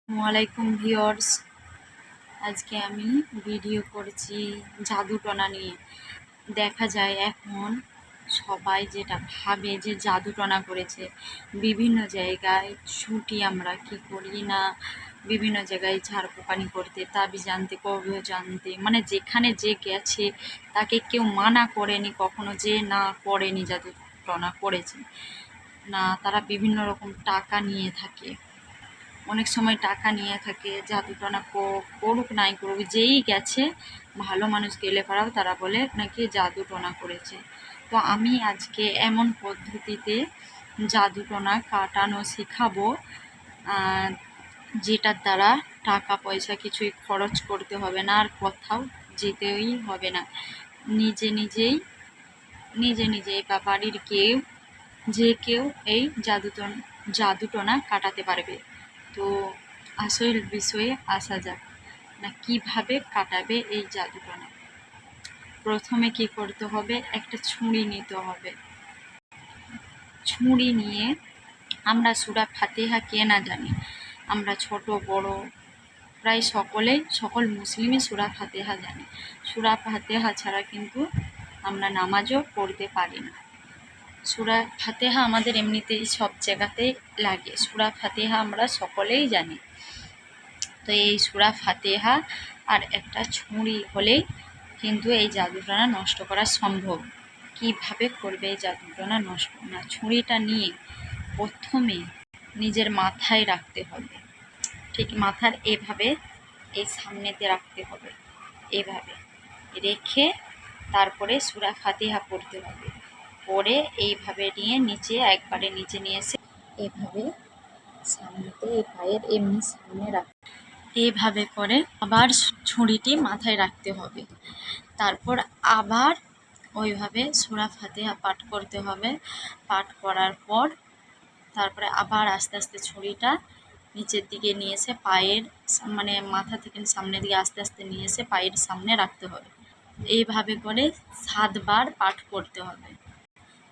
ওয়ালাইকুম ভিউয়ার্স, আজকে আমি ভিডিও করছি জাদুটনা নিয়ে। দেখা যায় এখন সবাই যেটা ভাবে যে জাদুটনা করেছে। বিভিন্ন জায়গায় ছুটি আমরা কি করি না, বিভিন্ন জায়গায় ঝাড়ফুঁকানি করতে, তাবিজ জানতে, কবিও জানতে, মানে যেখানে যে গেছে তাকে কেউ মানা করেনি কখনো যে না করেনি, জাদুটনা করেছে না। তারা বিভিন্ন রকম টাকা নিয়ে থাকে, অনেক সময় টাকা নিয়ে থাকে। জাদুটনা করুক নাই করুক, যেই গেছে ভালো মানুষ গেলে পারাও তারা বলে নাকি জাদুটনা করেছে। তো আমি আজকে এমন পদ্ধতিতে জাদুটনা কাটানো শেখাবো যেটার দ্বারা টাকা পয়সা কিছুই খরচ করতে হবে না, আর কোথাও যেতেই হবে না। নিজে নিজেই বা বাড়ির যে কেউ এই জাদুটনা কাটাতে পারবে। তো আসল বিষয়ে আসা যাক, না কিভাবে কাটাবে এই জাদুটনা। প্রথমে কি করতে হবে, একটা ছুরি নিতে হবে। ছুরি নিয়ে আমরা সূরা ফাতিহা কে না জানি, আমরা ছোট বড় প্রায় সকল মুসলিমই সূরা ফাতিহা জানি। সূরা ফাতিহা ছাড়া কিন্তু আমরা নামাজও পড়তে পারি না। সূরা ফাতিহা আমাদের এমনিতেই সব জায়গাতেই লাগে, সূরা ফাতিহা আমরা সকলেই জানি। তো এই সূরা ফাতিহা আর একটা ছুরি হলেই কিন্তু এই জাদুটনা নষ্ট করা সম্ভব। কিভাবে করবে এই জাদুটনা নষ্ট? না, ছুরিটা নিয়ে প্রথমে নিজের মাথায় রাখতে হবে, ঠিক মাথার এভাবে এই সামনেতে রাখতে হবে, এভাবে রেখে তারপরে সূরা ফাতিহা পড়তে হবে। পরে এইভাবে নিয়ে একবারে নিচে নিয়ে এসে এভাবে সামনেতে এই পায়ের এমনি সামনে এইভাবে করে আবার ছুরিটি মাথায় রাখতে হবে। তারপর আবার ওইভাবে সূরা ফাতিহা পাঠ করতে হবে। পাঠ করার পর তারপরে আবার আস্তে আস্তে ছুরিটা নিচের দিকে নিয়ে এসে পায়ের মানে মাথা থেকে সামনের দিকে আস্তে আস্তে নিয়ে এসে পায়ের সামনে রাখতে হবে। এইভাবে করে 7 বার পাঠ করতে হবে,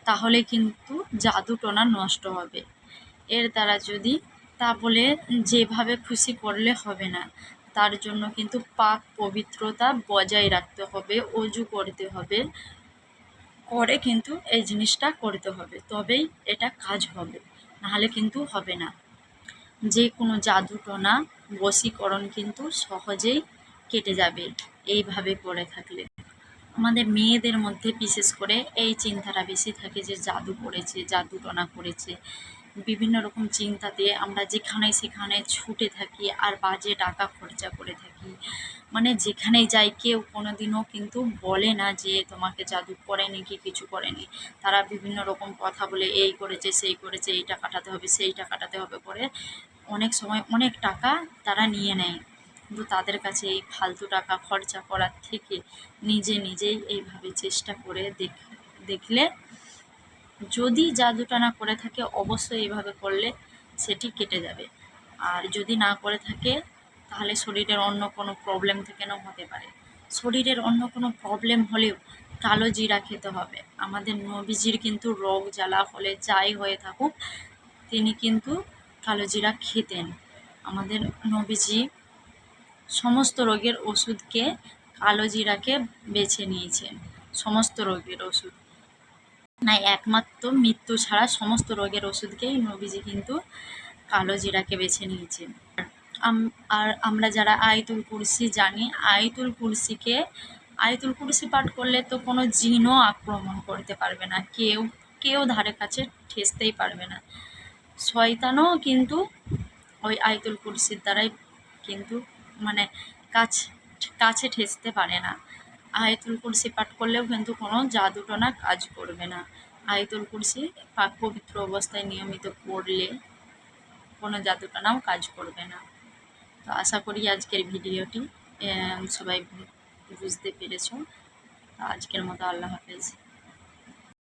তাহলে কিন্তু জাদুটনা নষ্ট হবে। এর দ্বারা যদি তা বলে যেভাবে খুশি করলে হবে না, তার জন্য কিন্তু পাক পবিত্রতা বজায় রাখতে হবে, অজু করতে হবে, করে কিন্তু এই জিনিসটা করতে হবে, তবেই এটা কাজ হবে, নাহলে কিন্তু হবে না। যে কোনো জাদুটনা বশীকরণ কিন্তু সহজেই কেটে যাবে এইভাবে করে থাকলে। আমাদের মেয়েদের মধ্যে বিশেষ করে এই চিন্তাটা বেশি থাকে যে জাদু করেছে, জাদুটনা করেছে। বিভিন্ন রকম চিন্তা দিয়ে আমরা যেখানে সেখানে ছুটে থাকি আর বাজে টাকা খরচা করে থাকি। মানে যেখানেই যাই কেউ কোনো দিনও কিন্তু বলে না যে তোমাকে জাদু করেনি কি কিছু করেনি। তারা বিভিন্ন রকম কথা বলে এই করেছে সেই করেছে, এইটা কাটাতে হবে সেইটা কাটাতে হবে করে অনেক সময় অনেক টাকা তারা নিয়ে নেয়। কিন্তু তাদের কাছে এই ফালতু টাকা খরচা করার থেকে নিজেই এইভাবে চেষ্টা করে দেখলে, যদি জাদুটনা করে থাকে অবশ্যই এইভাবে করলে সেটি কেটে যাবে। আর যদি না করে থাকে তাহলে শরীরের অন্য কোনো প্রবলেম থেকেও হতে পারে। শরীরের অন্য কোনো প্রবলেম হলেও কালো জিরা খেতে হবে। আমাদের নবীজির কিন্তু রোগ জ্বালা হলে যাই হয়ে থাকুক তিনি কিন্তু কালো জিরা খেতেন। আমাদের নবীজি সমস্ত রোগের ওষুধকে কালো জিরাকে বেছে নিয়েছেন। সমস্ত রোগের ওষুধ না, একমাত্র মৃত্যু ছাড়া সমস্ত রোগের ওষুধকেই নবীজি কিন্তু কালো জিরাকে বেছে নিয়েছেন। আর আমরা যারা আয়াতুল কুরসি জানি, আয়াতুল কুরসি পাঠ করলে তো কোনো জিনও আক্রমণ করতে পারবে না, কেউ ধারে কাছে ঠেসতেই পারবে না। শয়তানও কিন্তু ওই আয়াতুল কুরসির দ্বারাই কিন্তু মানে কাছে ঠেসতে পারে না। আয়াতুল কুরসি পাঠ করলেও কিন্তু কোনো জাদুটনা কাজ করবে না। আয়াতুল কুরসি পাক পবিত্র অবস্থায় নিয়মিত পড়লে কোনো জাদুটনাও কাজ করবে না। তো আশা করি আজকের ভিডিওটি সবাই বুঝতে পেরেছো। আজকের মতো আল্লাহ হাফেজ।